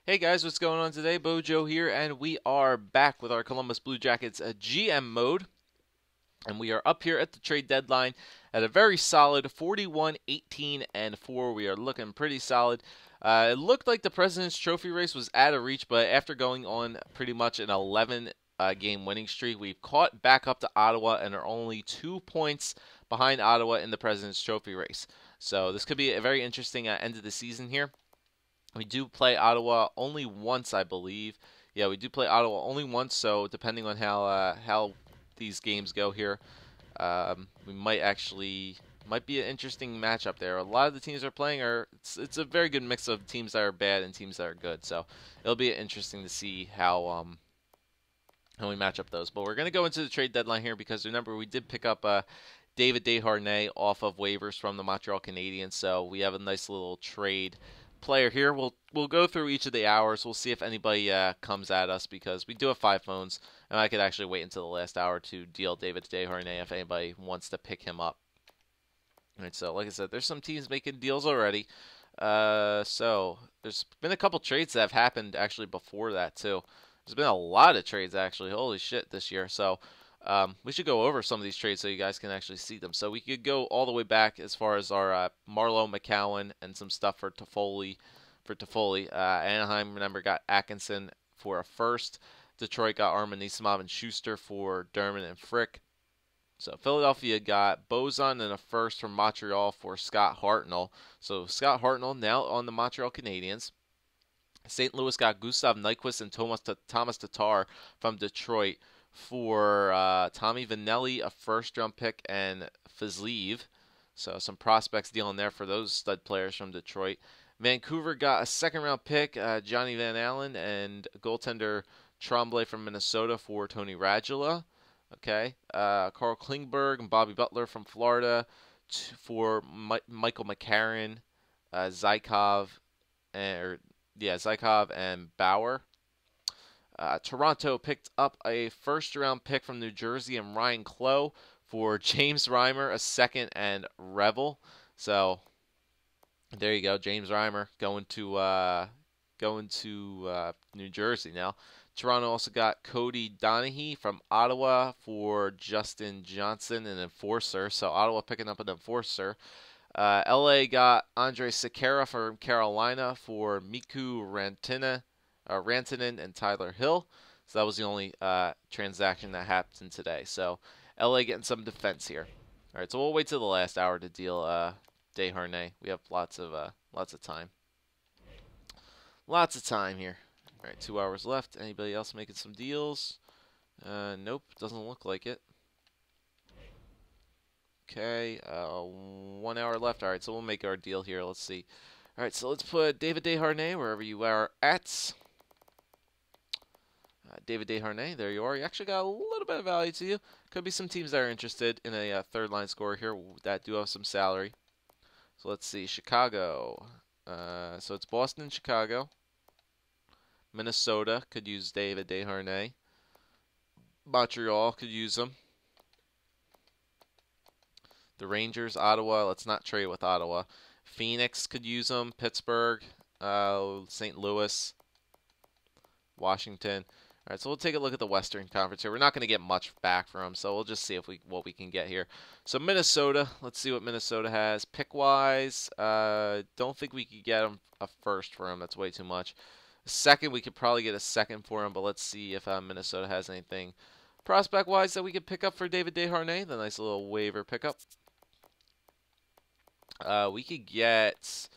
Hey guys, what's going on today? BOJoeKO here, and we are back with our Columbus Blue Jackets GM mode. And we are up here at the trade deadline at a very solid 41, 18, and 4. We are looking pretty solid. It looked like the President's Trophy race was out of reach, but after going on pretty much an 11 game winning streak, we've caught back up to Ottawa and are only 2 points behind Ottawa in the President's Trophy race. So this could be a very interesting end of the season here. We do play Ottawa only once, I believe. Yeah, we do play Ottawa only once. So depending on how these games go here, we might be an interesting matchup there. A lot of the teams are playing it's a very good mix of teams that are bad and teams that are good. So it'll be interesting to see how we match up those. But we're gonna go into the trade deadline here because remember we did pick up David Desharnais off of waivers from the Montreal Canadiens. So we have a nice little trade player here. We'll go through each of the hours. We'll see if anybody comes at us because we do have 5 phones, and I could actually wait until the last hour to deal David Desharnais if anybody wants to pick him up. All right, so like I said, there's some teams making deals already. So there's been a couple trades that have happened actually before that too. There's been a lot of trades actually. Holy shit, this year. So we should go over some of these trades so you guys can actually see them. So we could go all the way back as far as our Marlowe McCowan and some stuff for Toffoli. Anaheim, remember, got Atkinson for a first. Detroit got Armin Nisimov and Schuster for Dermott and Frick. So Philadelphia got Bozon and a first from Montreal for Scott Hartnell. So Scott Hartnell now on the Montreal Canadiens. St. Louis got Gustav Nyquist and Thomas Tatar from Detroit for Tommy Vanelli, a first-round pick, and Fizlev. So some prospects dealing there for those stud players from Detroit. Vancouver got a second-round pick, Johnny Van Allen, and goaltender Tremblay from Minnesota for Tony Radula. Okay, Carl Klingberg and Bobby Butler from Florida for Michael McCarron, Zykov, Zykov and Bauer. Toronto picked up a first-round pick from New Jersey and Ryan Clough for James Reimer, a second, and Revel. So there you go, James Reimer going to New Jersey now. Toronto also got Cody Donaghy from Ottawa for Justin Johnson, an enforcer. So Ottawa picking up an enforcer. LA got Andrej Sekera from Carolina for Miku Rantanen and Tyler Hill. So that was the only transaction that happened today. So LA getting some defense here. All right, so we'll wait till the last hour to deal Desharnais. We have lots of time. Lots of time here. All right, 2 hours left. Anybody else making some deals? Nope, doesn't look like it. Okay, 1 hour left. All right, so we'll make our deal here. Let's see. All right, so let's put David Desharnais wherever you are at. David Desharnais, there you are. You actually got a little bit of value to you. Could be some teams that are interested in a third-line scorer here that do have some salary. So let's see. Chicago. So it's Boston, Chicago. Minnesota could use David Desharnais. Montreal could use him. The Rangers, Ottawa. Let's not trade with Ottawa. Phoenix could use him. Pittsburgh, St. Louis, Washington. All right, so we'll take a look at the Western Conference here. We're not going to get much back from them, so we'll just see what we can get here. So Minnesota, let's see what Minnesota has. Pick-wise, don't think we could get him a first for him. That's way too much. Second, we could probably get a second for him, but let's see if Minnesota has anything prospect-wise that we could pick up for David Desharnais. The nice little waiver pickup. We could get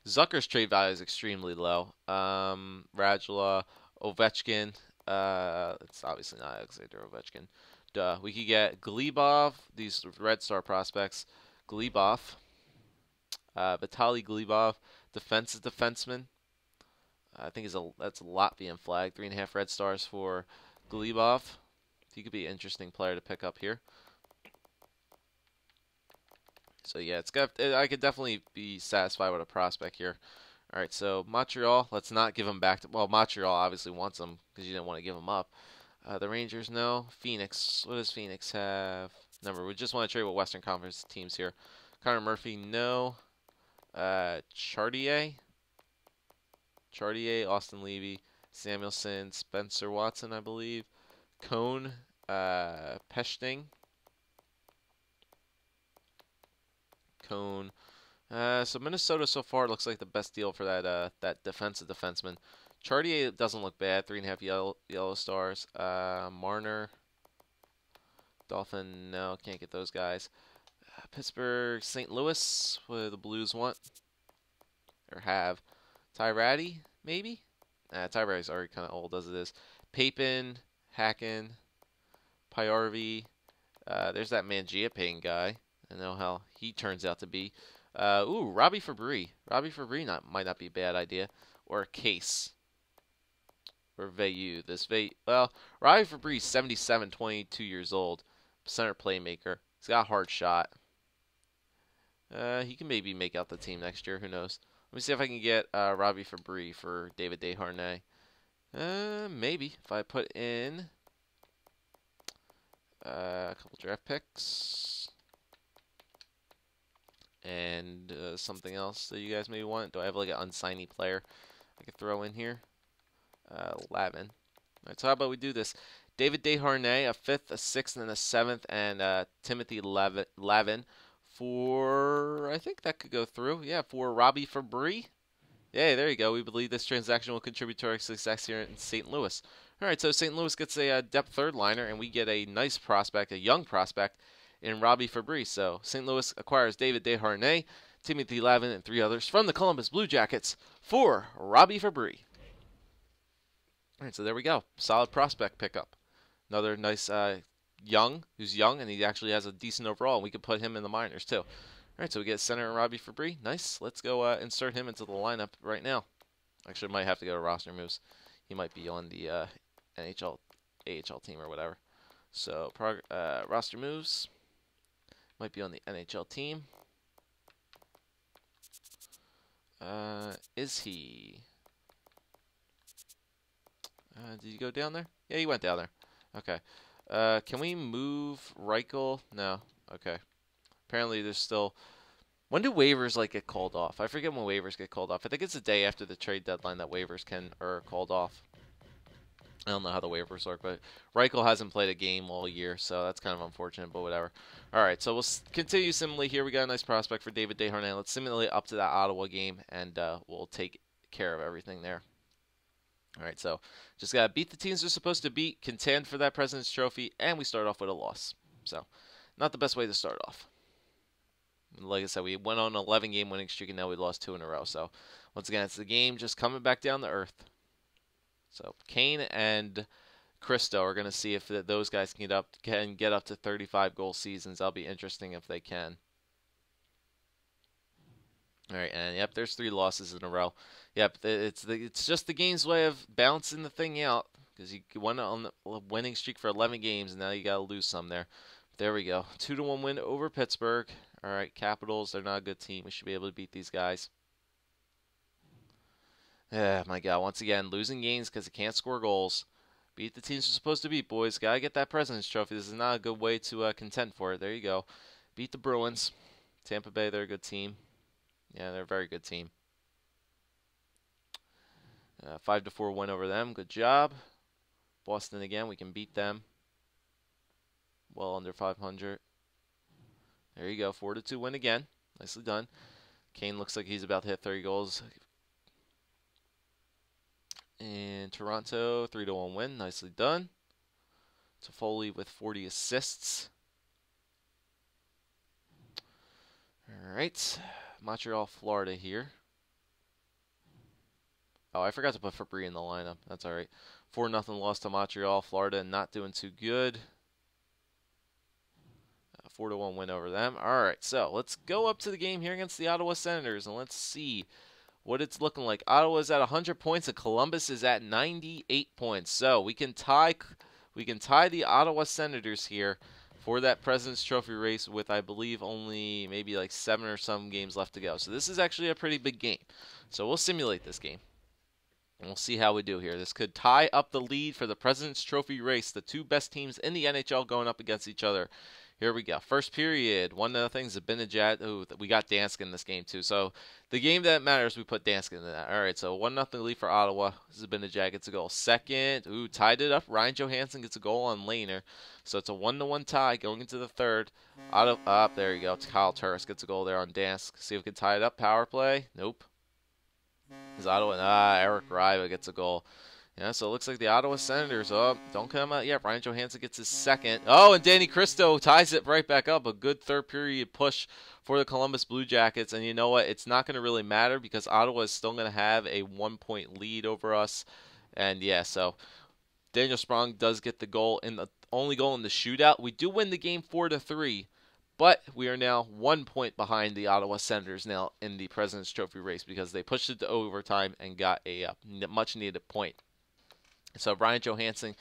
Zucker's trade value is extremely low. Radula, Ovechkin. It's obviously not Alexander Ovechkin. Duh. We could get Glebov, these Red Star prospects. Glebov. Vitaly Glebov, defenseman. I think that's a Latvian flag. 3.5 Red Stars for Glebov. He could be an interesting player to pick up here. So yeah, I could definitely be satisfied with a prospect here. All right, so Montreal, let's not give him back. Well, Montreal obviously wants him because you didn't want to give him up. The Rangers, no. Phoenix, what does Phoenix have? Remember, we just want to trade with Western Conference teams here. Connor Murphy, no. Chartier. Chartier, Austin Levy, Samuelson, Spencer Watson, I believe. Cone, Peshting. Cone. So Minnesota so far looks like the best deal for that defensive defenseman. Chartier doesn't look bad. 3.5 yellow stars. Marner. Dolphin, no, can't get those guys. Pittsburgh, St. Louis, what do the Blues want? Or have? Ty Ratty, maybe? Ty Ratty's already kind of old as it is. Papin, Hacken, Pyarvi. There's that Mangiapane guy. I know how he turns out to be. Robbie Fabry. Robbie Fabry might not be a bad idea. Or a Case. Or Veyu. Well, Robbie Fabry's 77, 22 years old. Center playmaker. He's got a hard shot. He can maybe make out the team next year. Who knows? Let me see if I can get Robbie Fabry for David Desharnais. Maybe. If I put in a couple draft picks. And something else that you guys maybe want. Do I have like an unsignee player I could throw in here? Lavin. Alright, so how about we do this? David Desharnais, a 5th, a 6th, and a 7th, and Timothy Lavin for, I think that could go through. Yeah, for Robbie Fabry. Yeah, there you go. We believe this transaction will contribute to our success here in St. Louis. Alright, so St. Louis gets a depth third liner, and we get a nice prospect, a young prospect, in Robbie Fabry. So St. Louis acquires David Desharnais, Timothy Lavin, and 3 others from the Columbus Blue Jackets for Robbie Fabry. Alright, so there we go. Solid prospect pickup. Another nice who's young, and he actually has a decent overall, and we could put him in the minors too. Alright, so we get center and Robbie Fabry. Nice. Let's go insert him into the lineup right now. Actually, might have to go to roster moves. He might be on the NHL, AHL team or whatever. So, roster moves. Might be on the NHL team. Is he? Did he go down there? Yeah, he went down there. Okay. Can we move Reichel? No. Okay. Apparently there's still... When do waivers get called off? I forget when waivers get called off. I think it's the day after the trade deadline that waivers are called off. I don't know how the waivers work, but Reichel hasn't played a game all year, so that's kind of unfortunate, but whatever. All right, so we'll continue similarly here. We got a nice prospect for David Desharnais. Let's simulate up to that Ottawa game, and we'll take care of everything there. All right, so just got to beat the teams they're supposed to beat, contend for that President's Trophy, and we start off with a loss. So not the best way to start off. Like I said, we went on an 11-game winning streak, and now we lost 2 in a row. So once again, it's the game just coming back down to earth. So Kane and Christo are going to see if those guys can get up to 35-goal seasons. That'll be interesting if they can. All right, and yep, there's 3 losses in a row. Yep, it's just the game's way of balancing the thing out, because you went on the winning streak for 11 games, and now you got to lose some there. There we go, 2-1 win over Pittsburgh. All right, Capitals, they're not a good team. We should be able to beat these guys. Yeah, my God, once again, losing games because you can't score goals. Beat the teams you're supposed to beat, boys. Got to get that President's Trophy. This is not a good way to contend for it. There you go. Beat the Bruins. Tampa Bay, they're a good team. Yeah, they're a very good team. 5-4 win over them. Good job. Boston again, we can beat them. Well under 500. There you go. 4-2 win again. Nicely done. Kane looks like he's about to hit 30 goals. In Toronto, 3-1 win. Nicely done. Toffoli with 40 assists. All right. Montreal, Florida here. Oh, I forgot to put Fabry in the lineup. That's all right. 4-0 loss to Montreal. Florida not doing too good. 4-1 win over them. All right, so let's go up to the game here against the Ottawa Senators, and let's see what it's looking like. Ottawa's at 100 points, and Columbus is at 98 points. So we can tie the Ottawa Senators here for that President's Trophy race with, I believe, only maybe like 7 or some games left to go. So this is actually a pretty big game. So we'll simulate this game, and we'll see how we do here. This could tie up the lead for the President's Trophy race, the 2 best teams in the NHL going up against each other Here we go. First period, 1-0. Zibanejad. Ooh, we got Dansk in this game too. So the game that matters, we put Dansk in that. All right, so 1-0 lead for Ottawa. Zibanejad gets a goal. Second, tied it up. Ryan Johansson gets a goal on Lehner. So it's a 1-1 tie going into the third. Up there you go. Kyle Turris gets a goal there on Dansk. See if we can tie it up. Power play. Nope. Is Ottawa? Eric Riva gets a goal. Yeah, so it looks like the Ottawa Senators, don't come out yet. Ryan Johansson gets his second. Oh, and Danny Cristo ties it right back up. A good third period push for the Columbus Blue Jackets. And you know what? It's not going to really matter because Ottawa is still going to have a 1-point lead over us. And yeah, so Daniel Sprong does get the goal in the only goal in the shootout. We do win the game 4-3. But we are now 1 point behind the Ottawa Senators now in the President's Trophy race because they pushed it to overtime and got a much-needed point. So Ryan Johansson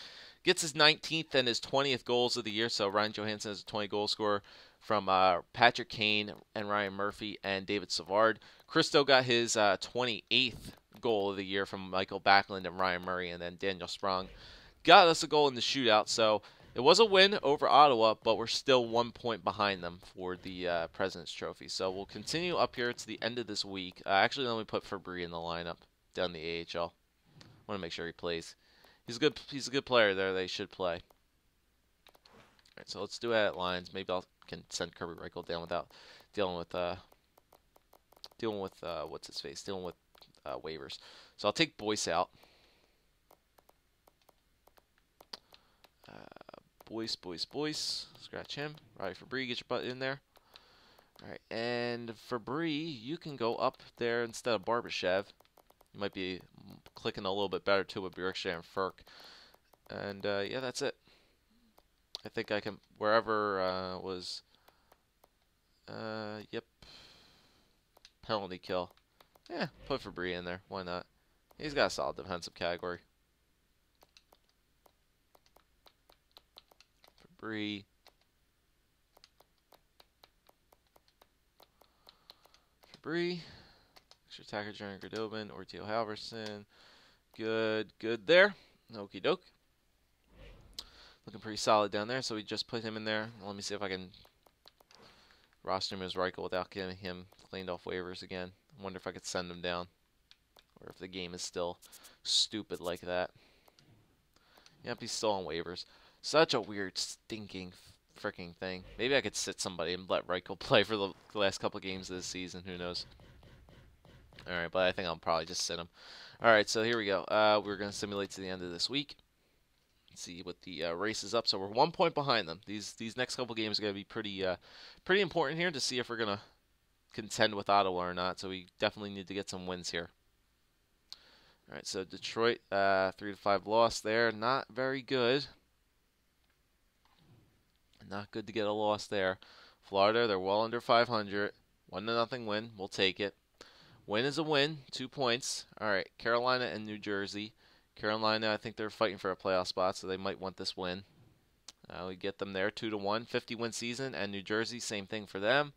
gets his 19th and his 20th goals of the year. So Ryan Johansson is a 20-goal scorer from Patrick Kane and Ryan Murphy and David Savard. Cristo got his 28th goal of the year from Michael Backlund and Ryan Murray, and then Daniel Sprong got us a goal in the shootout. So it was a win over Ottawa, but we're still 1 point behind them for the President's Trophy. So we'll continue up here to the end of this week. Actually, let me put Fabry in the lineup down the AHL. I want to make sure he plays. He's a good player there. They should play. All right, so let's do it at lines. Maybe I can send Kirby Reichel down without dealing with what's his face, dealing with waivers. So I'll take Boyce out. Boyce. Scratch him. All right, Fabry, get your butt in there. All right, and Fabry, you can go up there instead of Barbashev. You might be clicking a little bit better too with Bjorkstrand and Furk. And yeah, that's it. I think I can wherever was. Yep. Penalty kill. Yeah, put Fabry in there. Why not? He's got a solid defensive category. Fabry. Extra attacker Jeremy Gradobin or Theo Halverson. Good there. Okie doke. Looking pretty solid down there, so we just put him in there. Let me see if I can roster him as Reichel without getting him cleaned off waivers again. I wonder if I could send him down, or if the game is still stupid like that. Yep, he's still on waivers. Such a weird, stinking, freaking thing. Maybe I could sit somebody and let Reichel play for the last couple games of this season. Who knows? All right, but I think I'll probably just sit him. All right, so here we go. We're going to simulate to the end of this week. See what the race is up. So we're 1 point behind them. These next couple games are going to be pretty important here to see if we're going to contend with Ottawa or not. So we definitely need to get some wins here. All right, so Detroit 3-5 loss there. Not very good. Not good to get a loss there. Florida, they're well under 500. 1-0 win. We'll take it. Win is a win. 2 points. All right, Carolina and New Jersey. Carolina, I think they're fighting for a playoff spot, so they might want this win. We get them there, 2-1, 50-win season, and New Jersey, same thing for them.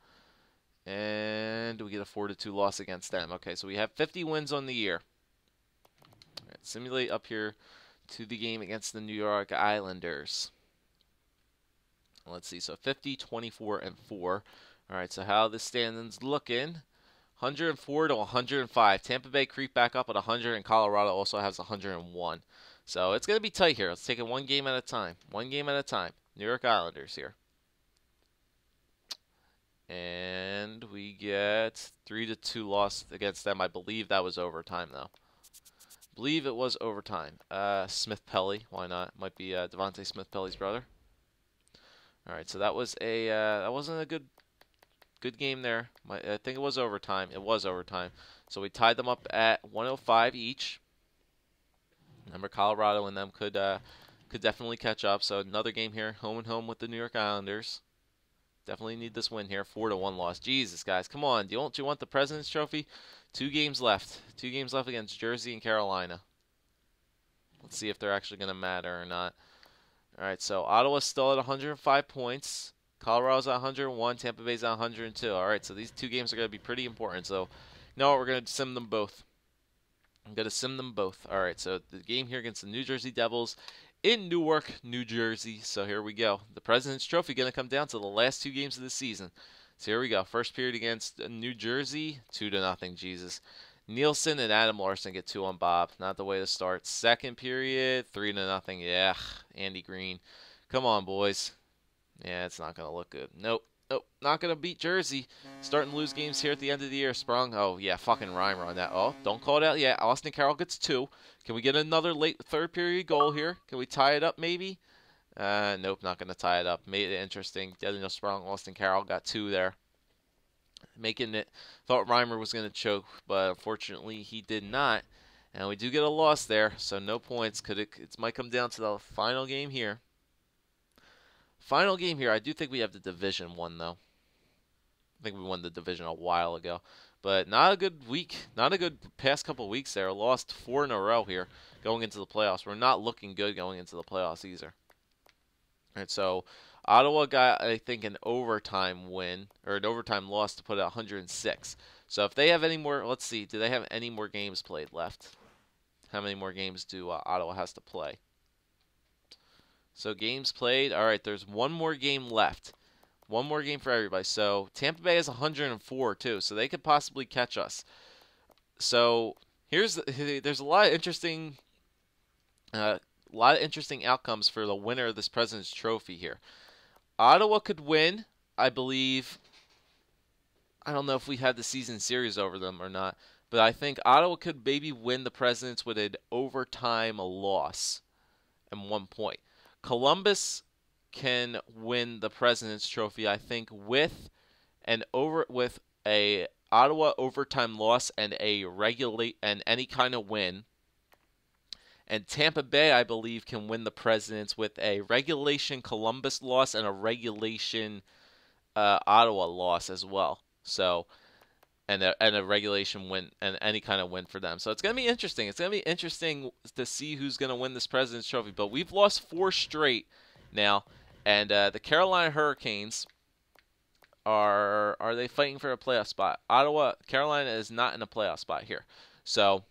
And we get a 4-2 loss against them. Okay, so we have 50 wins on the year. All right, simulate up here to the game against the New York Islanders. Let's see, so 50, 24, and 4. All right, so how the standings looking? 104 to 105. Tampa Bay creep back up at 100, and Colorado also has 101. So it's going to be tight here. Let's take it one game at a time. One game at a time. New York Islanders here. And we get 3-2 loss against them. I believe that was overtime, though. I believe it was overtime. Smith-Pelly, why not? Might be Devontae Smith-Pelly's brother. All right, so that was that wasn't a good game there. I think it was overtime. It was overtime. So we tied them up at 105 each. Remember, Colorado and them could definitely catch up. So another game here, home and home with the New York Islanders. Definitely need this win here. 4-1 loss. Jesus, guys, come on. Don't you want the President's Trophy? 2 games left. 2 games left against Jersey and Carolina. Let's see if they're actually going to matter or not. All right, so Ottawa's still at 105 points. Colorado's at 101. Tampa Bay's at 102. All right, so these 2 games are going to be pretty important. So, you know what? We're going to sim them both. I'm going to sim them both. All right, so the game here against the New Jersey Devils in Newark, New Jersey. So here we go. The President's Trophy going to come down to the last 2 games of the season. So here we go. First period against New Jersey, 2-0. Jesus. Nielsen and Adam Larson get 2 on Bob. Not the way to start. Second period, 3-0. Yeah, Andy Green. Come on, boys. Yeah, it's not going to look good. Nope. Nope, not going to beat Jersey. Starting to lose games here at the end of the year. Sprung. Oh, yeah, fucking Reimer on that. Oh, don't call it out. Yeah, Austin Carroll gets 2. Can we get another late third period goal here? Can we tie it up maybe? Nope, not going to tie it up. Made it interesting. Daniel Sprung, Austin Carroll got 2 there. Making it, thought Reimer was going to choke, but unfortunately he did not. And we do get a loss there, so no points. It might come down to the final game here. Final game here. I do think we have the Division one, though. I think we won the Division a while ago. But not a good week. Not a good past couple weeks there. Lost 4 in a row here going into the playoffs. We're not looking good going into the playoffs either. All right, so Ottawa got, I think, an overtime win, or an overtime loss to put it 106. So if they have any more, let's see, do they have any more games played left? How many more games do Ottawa has to play? So games played. All right, there's 1 more game left. 1 more game for everybody. So Tampa Bay has 104 too, so they could possibly catch us. So there's a lot of interesting outcomes for the winner of this President's Trophy here. Ottawa could win, I believe. I don't know if we had the season series over them or not, but I think Ottawa could maybe win the Presidents with an overtime loss and 1 point. Columbus can win the President's Trophy, I think, with a Ottawa overtime loss and any kind of win. And Tampa Bay, I believe, can win the Presidents with a regulation Columbus loss and a regulation Ottawa loss as well. So, and a regulation win and any kind of win for them. So it's going to be interesting. It's going to be interesting to see who's going to win this President's Trophy. But we've lost 4 straight now, and the Carolina Hurricanes are they fighting for a playoff spot? Carolina is not in a playoff spot here. So,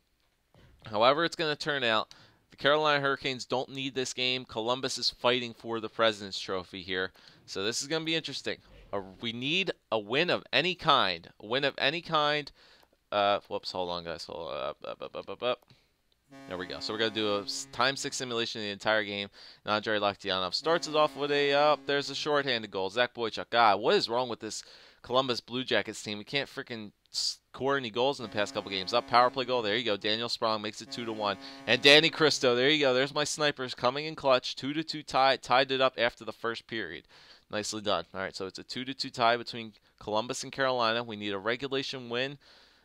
however it's going to turn out, the Carolina Hurricanes don't need this game. Columbus is fighting for the President's Trophy here. So this is going to be interesting. We need a win of any kind. A win of any kind. Whoops, hold on, guys. Hold up. There we go. So we're going to do a ×6 simulation of the entire game. And Andrei Laktianov starts it off with there's a shorthanded goal. Zach Boychuk. God, what is wrong with this Columbus Blue Jackets team? We can't freaking score any goals in the past couple games. Up, power play goal. There you go. Daniel Sprong makes it 2-1. And Danny Cristo. There you go. There's my snipers coming in clutch. 2-2 tie. Tied it up after the first period. Nicely done. All right, so it's a 2-2 tie between Columbus and Carolina. We need a regulation win.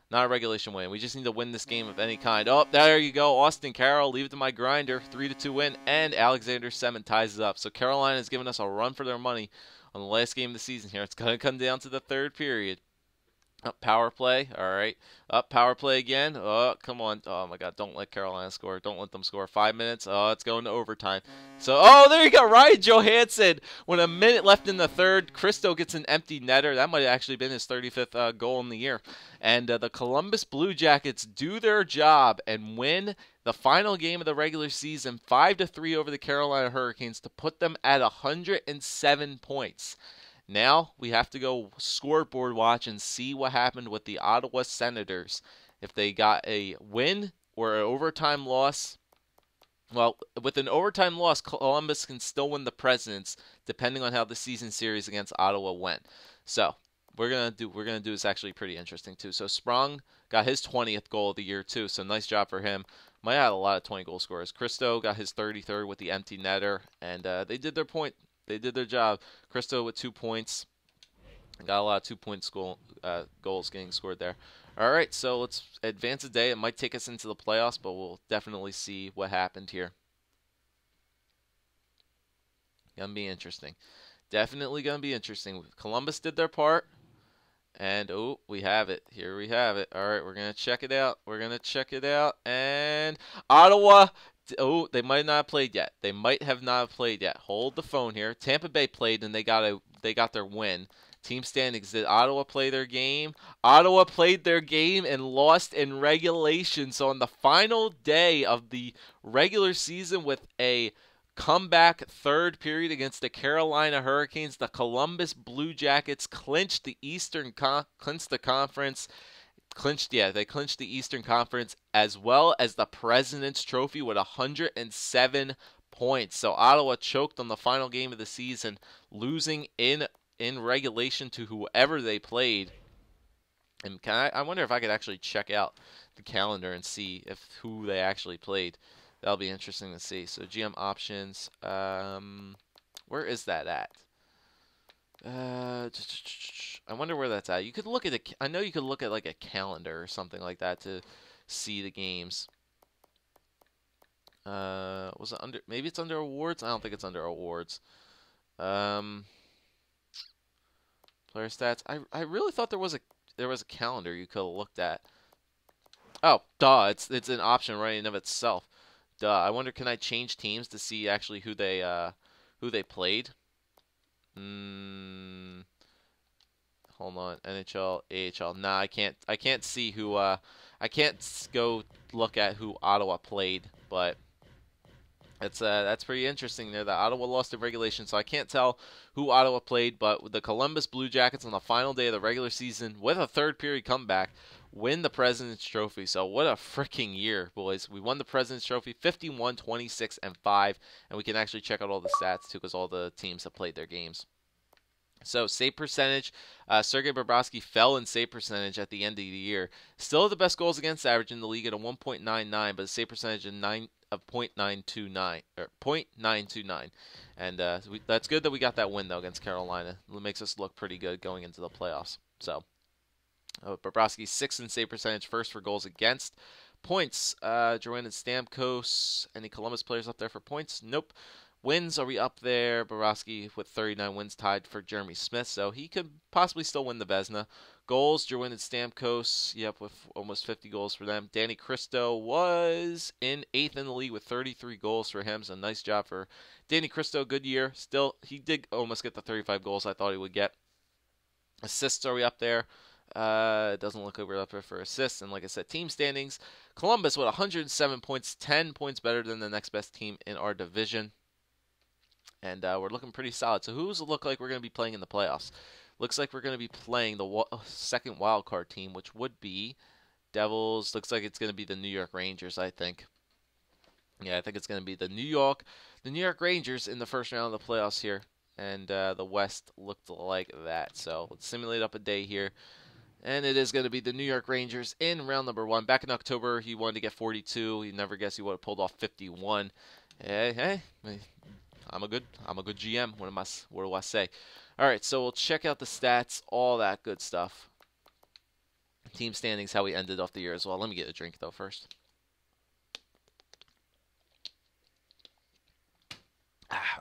Not a regulation win. We just need to win this game of any kind. Oh, there you go. Austin Carroll, leave it to my grinder. 3-2 win. And Alexander Semin ties it up. So Carolina has given us a run for their money on the last game of the season here. It's going to come down to the third period. Up, power play. All right. Up, power play again. Oh, come on. Oh, my God. Don't let Carolina score. Don't let them score. 5 minutes. Oh, it's going to overtime. So, oh, there you go. Ryan Johansson. With a minute left in the third, Cristo gets an empty netter. That might have actually been his 35th goal in the year. And the Columbus Blue Jackets do their job and win the final game of the regular season 5-3 over the Carolina Hurricanes to put them at 107 points. Now we have to go scoreboard watch and see what happened with the Ottawa Senators. If they got a win or an overtime loss. Well, with an overtime loss, Columbus can still win the Presidents, depending on how the season series against Ottawa went. So we're gonna do this actually pretty interesting too. So Sprong got his 20th goal of the year too. So nice job for him. Might have a lot of 20 goal scorers. Cristo got his 33rd with the empty netter, and they did their point. They did their job. Cristo with 2 points. Got a lot of 2-point goals getting scored there. All right, so let's advance a day. It might take us into the playoffs, but we'll definitely see what happened here. Gonna be interesting. Definitely gonna be interesting. Columbus did their part, and oh, we have it. Here we have it. All right, we're gonna check it out. And Ottawa. Oh, they might not have played yet. They might have not played yet. Hold the phone here. Tampa Bay played, and they got their win. Team standings. Did Ottawa play their game? Ottawa played their game and lost in regulation. So on the final day of the regular season with a Comeback third period against the Carolina Hurricanes. The Columbus Blue Jackets clinched the conference. They clinched the Eastern Conference as well as the President's Trophy with 107 points. So Ottawa choked on the final game of the season, losing in regulation to whoever they played. And I wonder if I could actually check out the calendar and see who they actually played. That'll be interesting to see. So GM options, where is that at? I wonder where that's at. You could look at I know you could look at like a calendar or something like that to see the games. Was it under? Maybe it's under awards. I don't think it's under awards. Player stats. I really thought there was a calendar you could have looked at. Oh, duh! It's an option right in of itself. Duh. I wonder, can I change teams to see actually who they played? Hold on. NHL, AHL. Nah, I can't. I can't see who. I can't go look at who Ottawa played, but that's pretty interesting there. That Ottawa lost in regulation, so I can't tell who Ottawa played. But with the Columbus Blue Jackets on the final day of the regular season with a third period comeback, win the President's Trophy. So what a freaking year, boys. We won the President's Trophy 51, 26, and 5. And we can actually check out all the stats, too, because all the teams have played their games. So save percentage, Sergei Bobrovsky fell in save percentage at the end of the year. Still the best goals against average in the league at a 1.99, but a save percentage of 0.929 or 0.929. And that's good that we got that win though against Carolina. It makes us look pretty good going into the playoffs. So Bobrovsky 6th in save percentage, first for goals against. Points, Joanna Stamkos. Any Columbus players up there for points? Nope. Wins, are we up there? Bobrovsky with 39 wins, tied for Jeremy Smith, so he could possibly still win the Vezina. Goals, Joanna Stamkos, yep, with almost 50 goals for them. Danny Cristo was in 8th in the league with 33 goals for him, so nice job for Danny Cristo. Good year. Still, he did almost get the 35 goals I thought he would get. Assists, are we up there? It doesn't look like we're up there for assists. And like I said, team standings, Columbus with 107 points, 10 points better than the next best team in our division. And we're looking pretty solid. So who's it look like we're going to be playing in the playoffs? Looks like we're going to be playing the second wild card team, which would be Devils. Looks like it's going to be the New York Rangers, I think. Yeah, I think it's going to be the New York Rangers in the first round of the playoffs here. And the West looked like that. So let's simulate up a day here. And it is going to be the New York Rangers in round number 1. Back in October, he wanted to get 42. He never guessed he would have pulled off 51. Hey, I'm a good GM. What do I say? All right, so we'll check out the stats, all that good stuff. Team standings, how we ended off the year as well. Let me get a drink though first.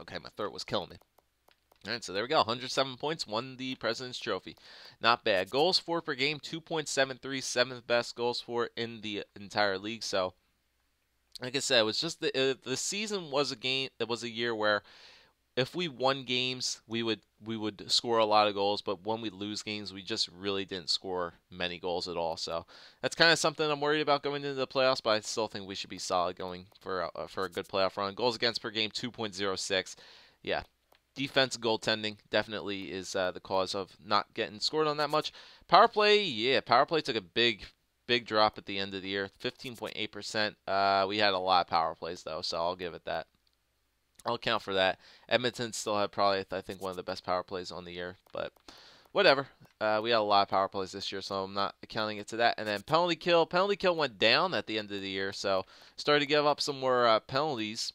Okay, my throat was killing me. All right, so there we go. 107 points, won the President's Trophy. Not bad. Goals for per game, 2.73, 7th best goals for in the entire league. So, like I said, it was just the season was a game. It was a year where if we won games, we would score a lot of goals, but when we lose games, we just really didn't score many goals at all. So that's kind of something I'm worried about going into the playoffs, but I still think we should be solid going for a good playoff run. Goals against per game, 2.06. Yeah. Defense goaltending definitely is the cause of not getting scored on that much. Power play, yeah, power play took a big drop at the end of the year, 15.8%. We had a lot of power plays though, so I'll give it that. I'll account for that. Edmonton still had probably, I think, one of the best power plays on the year, but whatever. We had a lot of power plays this year, so I'm not accounting it to that. And then penalty kill went down at the end of the year, so started to give up some more penalties.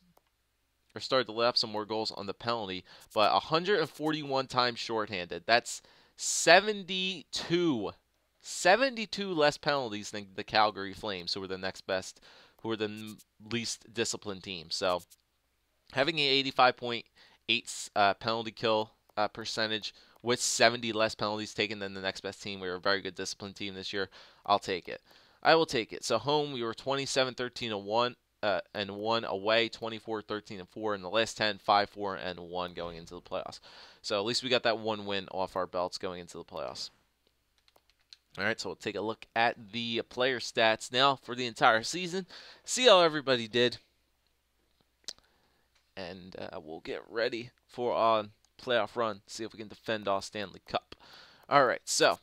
Or started to let up some more goals on the penalty, but 141 times shorthanded. That's 72 less penalties than the Calgary Flames, who were the next best, who were the least disciplined team. So having an 85.8 penalty kill percentage with 70 less penalties taken than the next best team, we were a very good disciplined team this year. I'll take it. I will take it. So home, we were 27-13-1. And 1 away, 24-13-4 in the last 10, 5-4-1 going into the playoffs. So at least we got that one win off our belts going into the playoffs. All right, so we'll take a look at the player stats now for the entire season, see how everybody did. and we'll get ready for our playoff run. See if we can defend our Stanley Cup. All right, so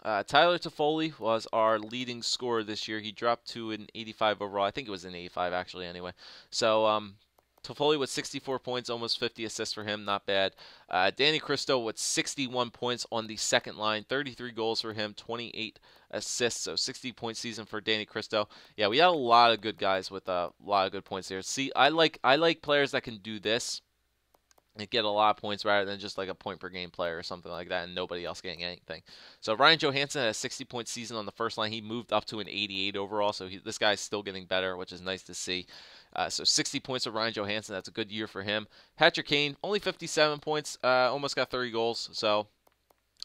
Tyler Toffoli was our leading scorer this year. He dropped to an 85 overall. I think it was an 85 actually anyway. So Toffoli with 64 points, almost 50 assists for him, not bad. Danny Cristo with 61 points on the second line, 33 goals for him, 28 assists, so 60-point season for Danny Cristo. Yeah, we had a lot of good guys with a lot of good points here. See, I like players that can do this and get a lot of points rather than just like a point per game player or something like that and nobody else getting anything. So Ryan Johansson had a 60-point season on the first line. He moved up to an 88 overall, so this guy's still getting better, which is nice to see. So 60 points for Ryan Johansson. That's a good year for him. Patrick Kane, only 57 points, almost got 30 goals, so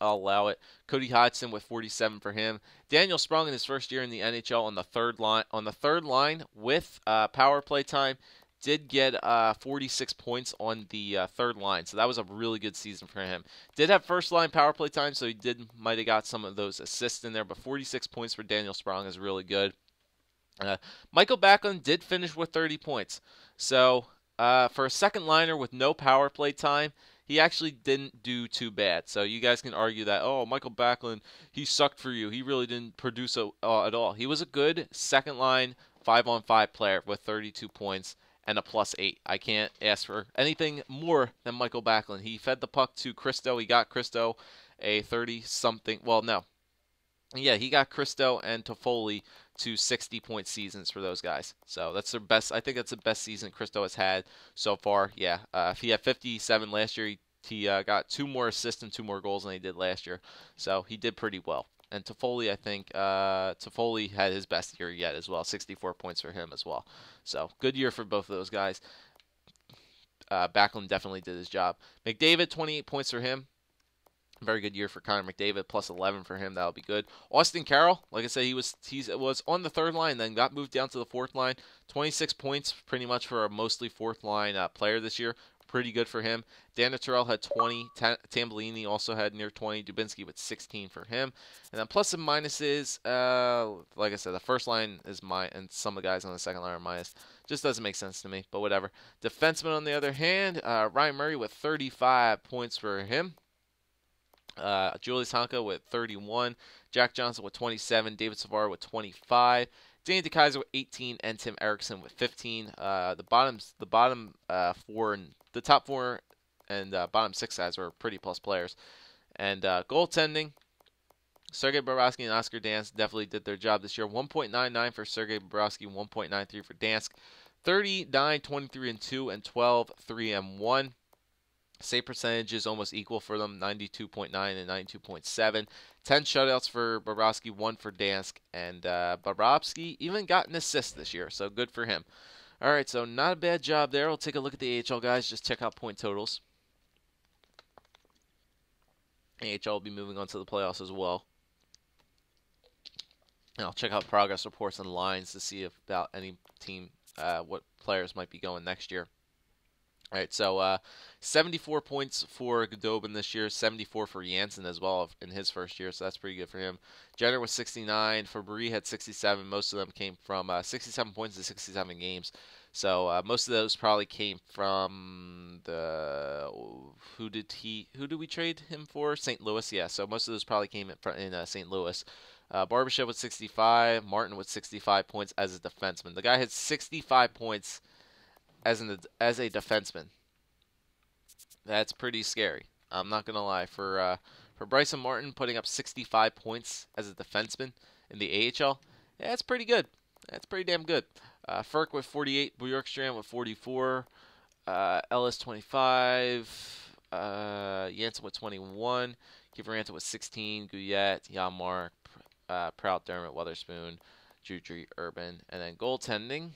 I'll allow it. Cody Hodgson with 47 for him. Daniel Sprung in his first year in the NHL on the third line with power play time. Did get 46 points on the third line, so that was a really good season for him. Did have first line power play time, so he might have got some of those assists in there, but 46 points for Daniel Sprung is really good. Michael Backlund did finish with 30 points, so for a second liner with no power play time, he actually didn't do too bad. So you guys can argue that, oh, Michael Backlund, he sucked for you. He really didn't produce at all. He was a good second line 5-on-5 player with 32 points. And a +8. I can't ask for anything more than Michael Backlund. He fed the puck to Cristo. He got Cristo a 30-something. Well, no. Yeah, he got Cristo and Toffoli to 60-point seasons for those guys. So that's their best. I think that's the best season Cristo has had so far. Yeah, if he had 57 last year, he got 2 more assists and 2 more goals than he did last year. So he did pretty well. And Toffoli, I think, Toffoli had his best year yet as well. 64 points for him as well. So, good year for both of those guys. Backlund definitely did his job. McDavid, 28 points for him. Very good year for Connor McDavid, +11 for him. That'll be good. Austin Carroll, like I said, he was on the third line, then got moved down to the fourth line. 26 points, pretty much for a mostly fourth line player this year. Pretty good for him. Dan Terrell had 20. Tambellini also had near 20. Dubinsky with 16 for him. And then plus and minuses, like I said, the first line is minus, and some of the guys on the second line are minus. Just doesn't make sense to me, but whatever. Defenseman, on the other hand, Ryan Murray with 35 points for him. Julius Honka with 31. Jack Johnson with 27. David Savard with 25. Danny DeKeyser with 18, and Tim Erickson with 15. The top four and bottom 6 guys were pretty plus players. And goaltending, Sergei Bobrovsky and Oscar Dansk definitely did their job this year. 1.99 for Sergei Bobrovsky, 1.93 for Dansk. 39, 23, and 2, and 12, 3, and 1. Save percentage is almost equal for them, 92.9 and 92.7. 10 shutouts for Bobrovsky, 1 for Dansk, and Bobrovsky even got an assist this year, so good for him. All right, so not a bad job there. We'll take a look at the AHL guys, just check out point totals. AHL will be moving on to the playoffs as well. And I'll check out progress reports and lines to see about any team, what players might be going next year. All right, so 74 points for Godobin this year, 74 for Janssen as well in his first year, so that's pretty good for him. Jenner was 69. Fabry had 67. Most of them came from 67 points in 67 games. So most of those probably came from the who did we trade him for? St. Louis, yeah. So most of those probably came in St. Louis. Barbashev with 65. Martin with 65 points as a defenseman. The guy had 65 points as a defenseman. That's pretty scary. I'm not gonna lie. For Bryson Martin putting up 65 points as a defenseman in the AHL, yeah, that's pretty good. That's pretty damn good. Ferk with 48, Bjorkstrand with 44, Ellis 25, Janssen with 21, Kivaranta with 16, Guyette, Yamar, Prout, Dermott, Weatherspoon, Jutri, Urban, and then goaltending.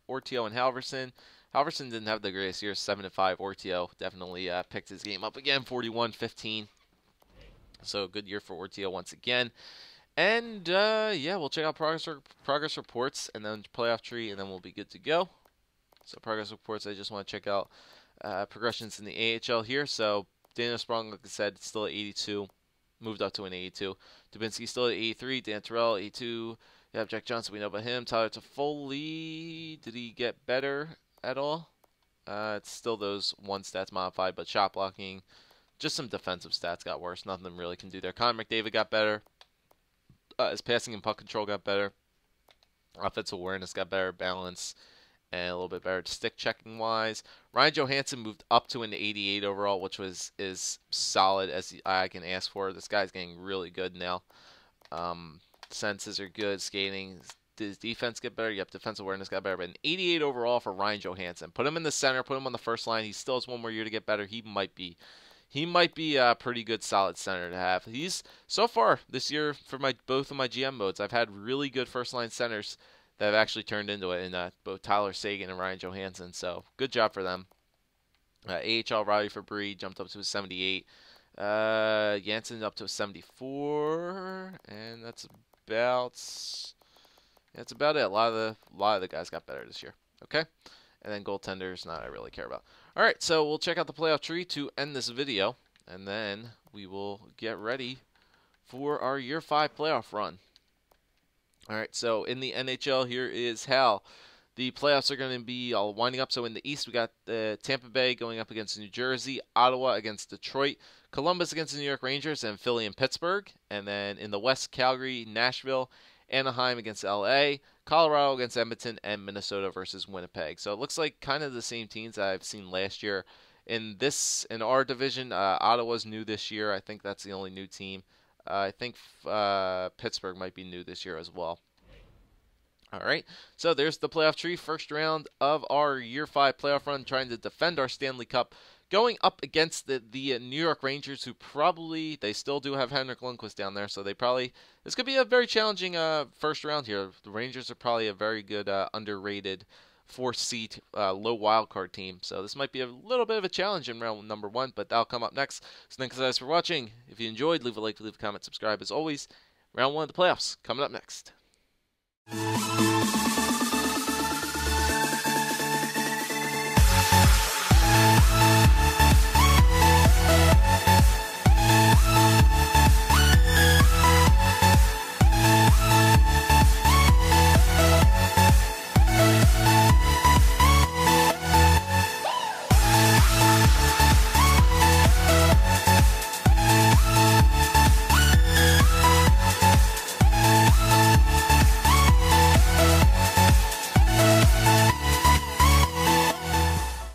Ortio and Halverson. Halverson didn't have the greatest year, 7-5. Ortio definitely picked his game up again, 41-15. So good year for Ortio once again. And yeah, we'll check out progress reports and then playoff tree, and then we'll be good to go. So progress reports, I just want to check out progressions in the AHL here. So Daniel Sprong, like I said, still at 82, moved up to an 82. Dubinsky still at 83. Dan Terrell 82. You have Jack Johnson, we know about him. Tyler Toffoli, did he get better at all? It's still those 1 stats modified, but shot blocking, just some defensive stats got worse. Nothing really can do there. Connor McDavid got better. His passing and puck control got better. Offensive awareness got better. Balance and a little bit better stick checking wise. Ryan Johansson moved up to an 88 overall, which is solid as I can ask for. This guy's getting really good now. Senses are good. Skating. Does defense get better? Yep, defensive awareness got better. But an 88 overall for Ryan Johansson. Put him in the center. Put him on the first line. He still has 1 more year to get better. He might be a pretty good solid center to have. He's so far this year for both of my GM modes, I've had really good first line centers that have actually turned into it in both Tyler Seguin and Ryan Johansson. So good job for them. AHL Roddy Fabbri jumped up to a 78. Jansen up to a 74, and that's about it. A lot of the guys got better this year. Okay, and then goaltenders, not I really care about. All right, so we'll check out the playoff tree to end this video, and then we will get ready for our Year 5 playoff run. All right, so in the NHL, here is how the playoffs are going to be all winding up. So in the East, we got Tampa Bay going up against New Jersey, Ottawa against Detroit, Columbus against the New York Rangers, and Philly and Pittsburgh. And then in the West, Calgary, Nashville, Anaheim against LA, Colorado against Edmonton, and Minnesota versus Winnipeg. So it looks like kind of the same teams that I've seen last year. In our division, Ottawa's new this year. I think that's the only new team. I think Pittsburgh might be new this year as well. All right, so there's the playoff tree. First round of our Year 5 playoff run, trying to defend our Stanley Cup, going up against the New York Rangers, who they still do have Henrik Lundqvist down there, so this could be a very challenging first round here. The Rangers are probably a very good, underrated 4th-seed, low wildcard team, so this might be a little bit of a challenge in round number 1, but that'll come up next. So thanks guys for watching. If you enjoyed, leave a like, leave a comment, subscribe. As always, round 1 of the playoffs coming up next.